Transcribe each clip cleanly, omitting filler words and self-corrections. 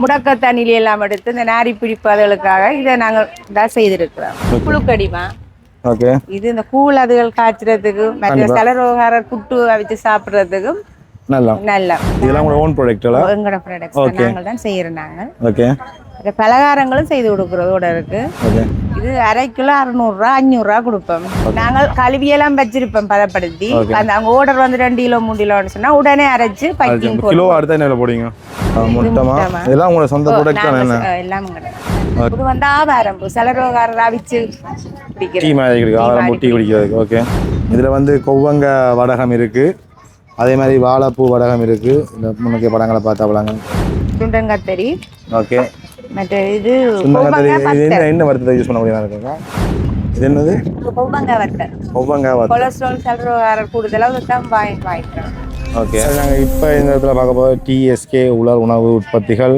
முடக்கத்தண்ணில எல்லாம் எடுத்து இந்த நாரி பிடிப்பு அதுகளுக்காக இதை நாங்கள் தான் செய்திருக்கிறோம். புழுக்கடிமா ஓகே. இது இந்த கூழ் அதுகள் காய்ச்சறதுக்கு மற்ற சலரோகார புட்டு அவிச்சு சாப்பிடுறதுக்கும் நல்லா நல்லா. இதெல்லாம் உங்களோட ஓன் ப்ராடக்ட்டா? எங்களோட ப்ராடக்ட்ஸ் நாங்கள் தான் செய்யறோம். நாங்கள் ஓகே. பலகாரங்களும் செய்து கொடுக்கறதோட இருக்கு. இது அரை கிலோ 600 500 கொடுப்போம். நாங்கள் கழுவியெல்லாம் வச்சிருப்போம் பதப்படுத்தி. அந்த அவங்க ஆர்டர் வந்து 2 கிலோ 3 கிலோன்னு சொன்னா உடனே அரைச்சு பேக்கிங் போடுவோம். கிலோ அடுத்த என்ன போடுவீங்க? முட்டமா இதெல்லாம் உங்களோட சொந்த ப்ராடக்ட் தானே? என்ன எல்லாம் இது வந்து ஆவாரம்பு சலரோகார அவிச்சு டீ மாதிரி இருக்கு. ஆவாரம் டீ குடிக்கிறதுக்கு. ஓகே. இதுல வந்து கொவ்வங்க வடகம் இருக்கு, அதே மாதிரி வாழைப்பூ வடகம் இருக்கு. இந்த முன்னக்கே படங்களை பார்த்தா வளங்க சுண்டங்கத்தரி. ஓகே. மற்ற இது என்ன வறுத்ததை யூஸ் பண்ண முடியுமா இருக்குங்க? இது என்னது? கொவ்வங்க வறுத்தல். கொவ்வங்க வறுத்தல். கொலஸ்ட்ரால் சலரோகார கூடுதலாக தான் வாங்கிக்கிறோம். ஓகே. நாங்கள் இப்போ இந்த இடத்துல பார்க்க போகிற டிஎஸ்கே உலர் உணவு உற்பத்திகள்,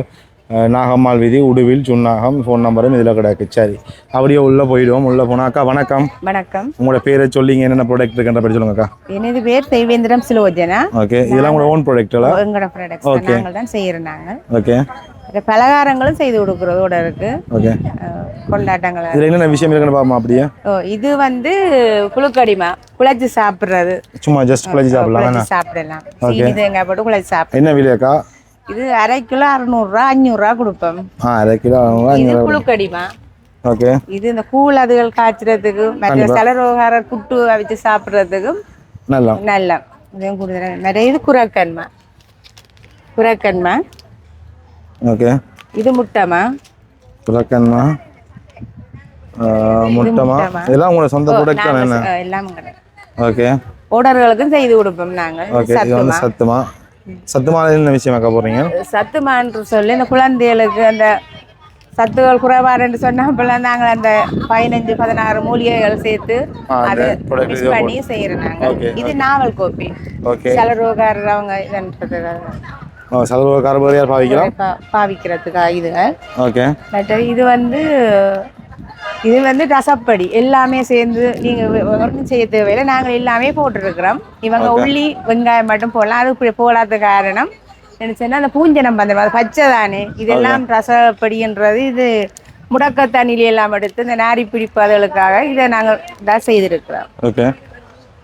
நாகம்மாள் வீதி, உடுவில், சுன்னாகம். ஃபோன் நம்பரும் இதில் கிடக்கு. சரி, அப்படியே உள்ளே போயிடுவோம். உள்ளே போனால் அக்கா வணக்கம். வணக்கம். உங்களோட பேரை சொல்லிங்க, என்னென்ன ப்ராடக்ட் இருக்குன்ற பேர் சொல்லுங்க அக்கா. எனது பேர் தெய்வேந்திரம் சிலோஜனா. ஓகே. இதெல்லாம் உங்களோட ஓன் ப்ராடக்ட்டா? எங்களோட ப்ராடக்ட்ஸ் நாங்கள் தான் செய்கிறோம். நாங்கள் ஓகே. பலகாரங்களும் செய்து கொடுக்கறதோட இருக்கு. ஓகே. கொண்டாட்டங்கள் இதில் என்னென்ன விஷயம் இருக்குன்னு பார்ப்போம். அப்படியே இது வந்து புழுக்கடிமா குழச்சி சாப்பிட்றது. சும்மா ஜஸ்ட் குழச்சி சாப்பிடலாம். சாப்பிடலாம். தேங்காய் போட்டு குழச்சி சாப்பிடலாம். என்ன விலையாக்கா? இது அரை கிலோ 600 500 கொடுப்போம். அரை கிலோ 500. புழுக்கடிமா. ஓகே. இது இந்த கூழ் அதுகள் காய்ச்சறதுக்கு மற்ற சலரோகார புட்டு அவிச்சு சாப்பிட்றதுக்கும் நல்லா நல்லா. இதையும் கொடுத்துறேன். நிறைய இது குரக்கன்மா. குரக்கன்மா. ஓகே. இது முட்டமா. குரக்கன்மா முட்டமா இதெல்லாம் உங்களோட சொந்த ப்ராடக்ட் தானே? என்ன எல்லாம் ஓகே. ஆர்டர்களுக்கும் செய்து கொடுப்போம் நாங்கள். ஓகே. இது வந்து சத்துமா. சத்துமால என்ன விஷயமாக்கா போறீங்க? சத்துமான்னு சொல்லி இந்த குழந்தைகளுக்கு அந்த சத்துகள் குறைபாடுன்னு சொன்னப்பெல்லாம் நாங்கள் அந்த 15-16 மூலிகைகள் சேர்த்து அதை மிக்ஸ் பண்ணி செய்யறோம் நாங்கள். இது நாவல் கோப்பி. சலரோகாரர் அவங்க இதன்றது சலரோகாரர் பாவிக்கிறதுக்காக இதுகள். ஓகே. மற்ற இது வந்து ரசப்படி எல்லாமே சேர்ந்து நீங்க ஒன்றும் செய்ய தேவையில்லை. நாங்கள் எல்லாமே போட்டுருக்கிறோம். இவங்க உள்ளி வெங்காயம் மட்டும் போடலாம். அது போடாத காரணம் நினைச்சேன்னா அந்த பூஞ்சனம் பந்தம் அது பச்சை தானே. இதெல்லாம் ரசப்படின்றது இது முடக்கத்தண்ணில எல்லாம் எடுத்து இந்த நாரி பிடிப்பு அதுகளுக்காக இதை நாங்கள் தான் செய்திருக்கிறோம். ஓகே.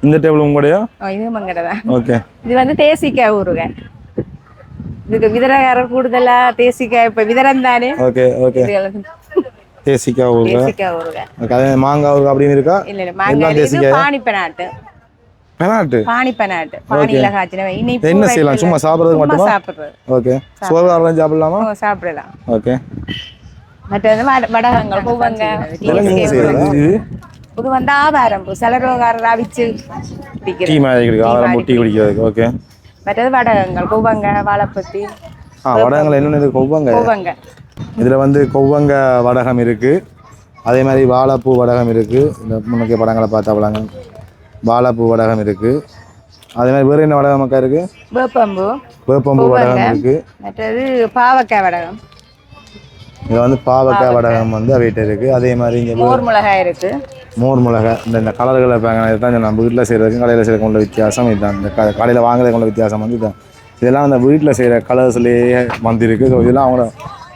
இந்த டேபிள் உங்களுடைய? இது மங்கடை தான். ஓகே. இது வந்து தேசிக்காய் ஊறுகாய். இதுக்கு விதரகாரர் கூடுதலா தேசிக்காய் இப்ப விதரம் தானே. ஓகே. ஓகே. தேசிக்காய் ஊறுகாய். ஓகே. மாங்காய் ஊறுகாய் அப்படின்னு இருக்கா? இல்ல மாங்காய் இது பானிப்பனாட்டு. பெனாட்டு. பானிப்பனாட்டு. பானில காய்ச்சின இனிப்பு. என்ன செய்யலாம்? சும்மா சாப்பிடுறது மட்டுமா? சாப்பிடுறது. ஓகே. சோறுகாரலாம் சாப்பிடலாமா? சாப்பிடலாம். ஓகே. மற்ற வடகங்கள் பூவங்க இது வந்து ஆவாரம்பு சலரோகாரர் அவிச்சு டீ மாதிரி இருக்கு. ஆவாரம் டீ குடிக்கிறதுக்கு. ஓகே. மற்றது வடகங்கள் கொவ்வங்க வாழைப்பத்தி. வடகங்கள் என்னென்ன? கொவ்வங்க. இதில் வந்து கொவ்வங்க வடகம் இருக்குது, அதே மாதிரி வாழைப்பூ வடகம் இருக்குது. இந்த முன்னக்கே படங்களை பார்த்தா வளங்க வாழைப்பூ வடகம் இருக்குது. அதே மாதிரி வேறு என்ன வடகம் மக்கா இருக்குது? வேப்பம்பூ வடகம் இருக்குது. மற்றது பாவக்காய் வடகம். இதில் வந்து பாவக்காய் வடகம் வந்து அவைகிட்ட இருக்குது. அதே மாதிரி இங்கே மோர் மிளகாய் இருக்குது. மோர் மிளகாய் இந்த கலர்களை தான் நம்ம வீட்டில் செய்கிறதுக்கும் கடையில் செய்கிற கொண்ட வித்தியாசம் இதுதான். இந்த கடையில் வாங்குறத கொண்ட வித்தியாசம் வந்து இதுதான். இதெல்லாம் அந்த வீட்டில் செய்கிற கலர்ஸ்லேயே வந்திருக்கு. ஸோ இதெல்லாம் அவங்களோட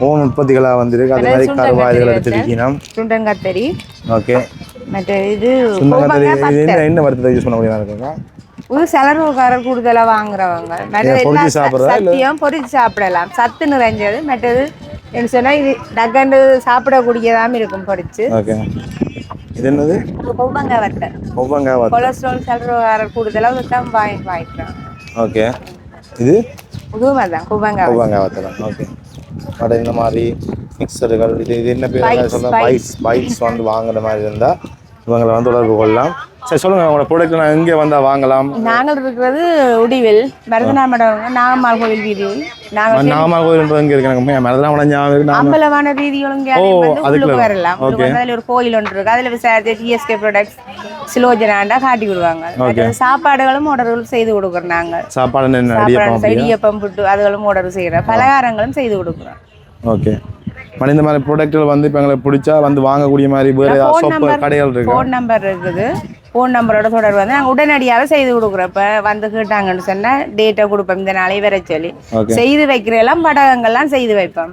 ஓன் உற்பத்திகளாக வந்திருக்கு. அதே மாதிரி கருவாய்கள் எடுத்துருக்கணும். சுண்டங்கத்தரி. ஓகே. மற்ற இது சுண்டங்கத்தரி என்ன வறுத்ததை யூஸ் பண்ண முடியுமா இருக்குங்க? இது சலரோகாரர் கூடுதலாக வாங்குறவங்க சத்தியம் பொரிச்சு சாப்பிடலாம். சத்து நிறைஞ்சது. மற்றது என்ன சொன்னால் இது டக்கண்டு சாப்பிடக்கூடியதாகவும் இருக்கும் பொரிச்சு. ஓகே. இது என்னது? கொவ்வங்க வறுத்தல். கொவ்வங்க வறுத்தல். கொலஸ்ட்ரால் சலரோகாரர் கூடுதலாக தான் வாங்கிக்கிறோம். ஓகே. இது இதுவும் அதான் கொவ்வங்க வறுத்தல். ஓகே. கடை இந்த மாதிரி மிக்சர்கள் இது என்ன பேர் சொல்கிறேன் பைட்ஸ் வந்து வாங்குற மாதிரி இருந்தால் இவங்களை வந்து தொடர்பு கொள்ளலாம். சரி சொல்லுங்கள், உங்களோட ப்ராடக்ட் நான் எங்கே வந்தால் வாங்கலாம்? நாங்கள் இருக்கிறது உடிவில் மருதனாமடம் நாகம்மாள் கோவில் வீதி. நாகம்மாள் கோவில் இங்கே இருக்கு. மருதனாமடம் அம்பலமான வீதிகளும் உள்ளுக்கு வரலாம். அதில் ஒரு கோயில் ஒன்று இருக்குது. அதில் விசாரித்து டிஎஸ்கே ப்ராடக்ட்ஸ் சிலோஜனாண்டா காட்டி விடுவாங்க. சாப்பாடுகளும் ஆர்டர்களும் செய்து கொடுக்குறோம். நாங்கள் சாப்பாடு இடியப்பம் புட்டு அதுகளும் ஆர்டர் செய்கிறோம். பலகாரங்களும் செய்து கொடுக்குறோம். ஓகே. இந்த மாதிரி ப்ராடக்ட்கள் வந்து இப்போ எங்களுக்கு பிடிச்சா வந்து வாங்கக்கூடிய மாதிரி வேறு ஏதாவது கடைகள் இருக்குது. ஃபோன் நம்பர் இருக்குது. ஃபோன் நம்பரோட தொடர்பு வந்து நாங்கள் உடனடியாக செய்து கொடுக்குறோம். இப்போ வந்து கேட்டாங்கன்னு சொன்னால் டேட்டை கொடுப்போம், இந்த நாளை வர சொல்லி செய்து வைக்கிற எல்லாம் படகங்கள்லாம் செய்து வைப்போம்.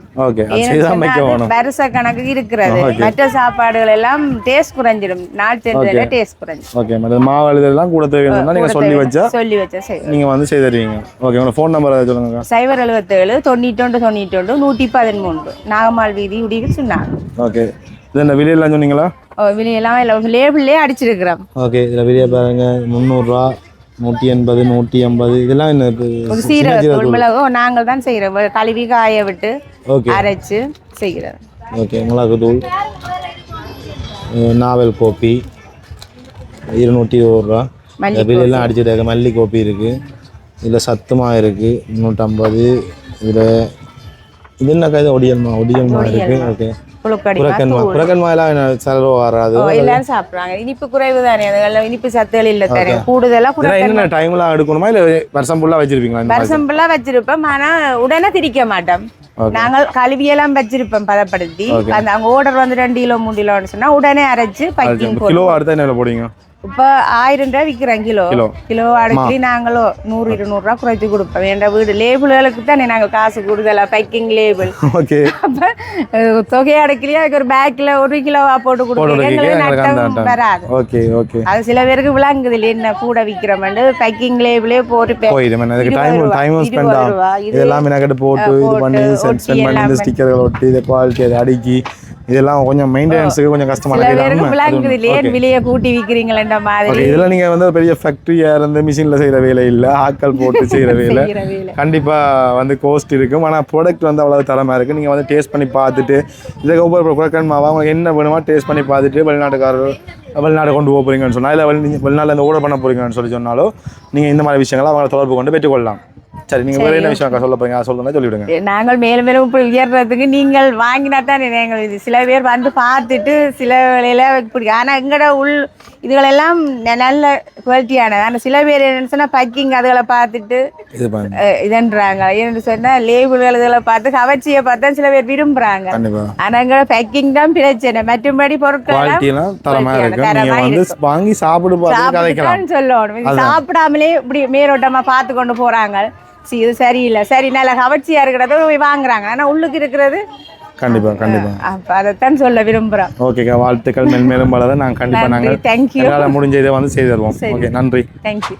வருஷ கணக்கு இருக்கிறது. மற்ற சாப்பாடுகள் எல்லாம் டேஸ்ட் குறைஞ்சிடும், நாள் சென்றதில் டேஸ்ட் குறைஞ்சிடும். மாவு எல்லாம் கூட தேவைன்னா நீங்கள் சொல்லி வச்சா நீங்கள் வந்து செய்து தருவீங்க. ஓகே, உங்களோட ஃபோன் நம்பர் சொல்லுங்க. 077 91 91 113 நாகமால் வீதி உடிக்கு சொன்னாங்க. ஓகே, இது என்ன விலையெல்லாம் சொன்னீங்களா? விலையெல்லாம் இல்லை, லேபிள்லேயே அடிச்சிருக்கிறோம். ஓகே, இதில் விலையை பாருங்க 300 180 150 இதெல்லாம் என்ன? சீரக மிளகு நாங்கள் தான் செய்கிறோம், கழுவி காய விட்டு அரைச்சு செய்கிறோம். ஓகே, மிளகு தூள், நாவல் கோப்பி 220 ரூபா. விலையெல்லாம் அடிச்சிருக்காங்க. மல்லி கோப்பி இருக்குது, இதில் சத்துமாக இருக்குது 150. இதில் இது என்ன இது ஒடியல்மா இருக்குது. ஓகே, செலவு வராது, எல்லாரும் சாப்பிடுறாங்க. இனிப்பு குறைவு தானே, அதெல்லாம் இனிப்பு சத்துகள் இல்லை தானே, கூடுதலாக என்ன டைம்லாம் எடுக்கணுமா இல்லை வருஷம் ஃபுல்லாக வச்சிருப்பீங்களா? வருஷம் ஃபுல்லாக வச்சிருப்போம், ஆனால் உடனே திரிக்க மாட்டோம். நாங்கள் கழுவியெல்லாம் வச்சிருப்போம் பதப்படுத்தி. அந்த அவங்க ஆர்டர் வந்து 2 கிலோ 3 கிலோன்னு சொன்னா உடனே அரைச்சு பக்கிங் கிலோ அடுத்த என்ன போடுவீங்க? இப்போ 1000 ரூபாய் விற்கிறோம் கிலோ அடிக்கடி நாங்களும் 100-200 ரூபா குறைச்சி கொடுப்போம். என்ற வீடு லேபிள்களுக்கு தானே நாங்கள் காசு கொடுதல, பைக்கிங் லேபிள். அப்போ தொகை அடைக்கலையே அதுக்கு ஒரு பேக்கில் 1 கிலோவா போட்டு கொடுப்போம். எங்களுக்கு நட்டம் வராது. அது சில பேருக்கு விளங்குது இல்லை என்ன கூட விற்கிறோம்னு பைக்கிங் லேபிளே போட்டு அடுக்கி இதெல்லாம் கொஞ்சம் மெயின்டெனன்ஸுக்கு கொஞ்சம் கஷ்டமான விலையை கூட்டி விற்கிறீங்களா மாதிரி. இதெல்லாம் நீங்கள் வந்து பெரிய ஃபேக்ட்ரியாக இருந்து மிஷினில் செய்கிற வேலை இல்லை, ஆட்கள் போட்டு செய்கிற வேலை. கண்டிப்பாக வந்து கோஸ்ட் இருக்கும், ஆனால் ப்ராடக்ட் வந்து அவ்வளோ தரமாக இருக்குது. நீங்கள் வந்து டேஸ்ட் பண்ணி பார்த்துட்டு இதுக்கு ஒவ்வொரு குரக்கன் மாவா அவங்க என்ன வேணுமோ டேஸ்ட் பண்ணி பார்த்துட்டு வெளிநாடு கொண்டு போகிறீங்கன்னு சொன்னால் இல்லை வெளிநாட்டில் இந்த ஆர்டர் பண்ண போகிறீங்கன்னு சொன்னாலும் நீங்கள் இந்த மாதிரி விஷயங்களை அவங்களை தொடர்பு கொண்டு பெற்றுக்கொள்ளலாம். சரி, நீங்கள் வேறு என்ன விஷயம் சொல்ல போறீங்க சொல்லுங்க, சொல்லிவிடுங்க. நாங்கள் மேலும் மேலும் இப்படி உயர்றதுக்கு நீங்கள் வாங்கினா தான் எங்கள் இது. சில பேர் வந்து பார்த்துட்டு சில வேலையில பிடிக்கும், ஆனால் எங்களோட இதுகளெல்லாம் நல்ல குவாலிட்டியானது. ஆனால் சில பேர் என்னன்னு சொன்னால் பக்கிங் அதுகளை பார்த்துட்டு இதுன்றாங்க. ஏன்னு சொன்னால் லேபிள்கள் இதுகளை பார்த்து கவர்ச்சியை பார்த்தா சில பேர் விரும்புகிறாங்க. ஆனால் எங்களோட பேக்கிங் தான் பிரச்சனை, மற்றபடி பொருட்கள் வாங்கி சாப்பிடுன்னு சொல்லணும். சாப்பிடாமலே இப்படி மேலோட்டமாக பார்த்து கொண்டு போகிறாங்க. இது சரியில்லை, சரி நல்ல கவர்ச்சியா இருக்கிறத வாங்குறாங்க, ஆனா உள்ளுக்கு இருக்கிறது கண்டிப்பா அதைத்தான் சொல்ல விரும்புறோம். ஓகேக்கா, வாழ்த்துக்கள். மென்மேலும் வளர நாங்கள் கண்டிப்பா நாங்கள் முடிஞ்ச இதை வந்து செய்து தருவோம். ஓகே, நன்றி. தேங்க்யூ.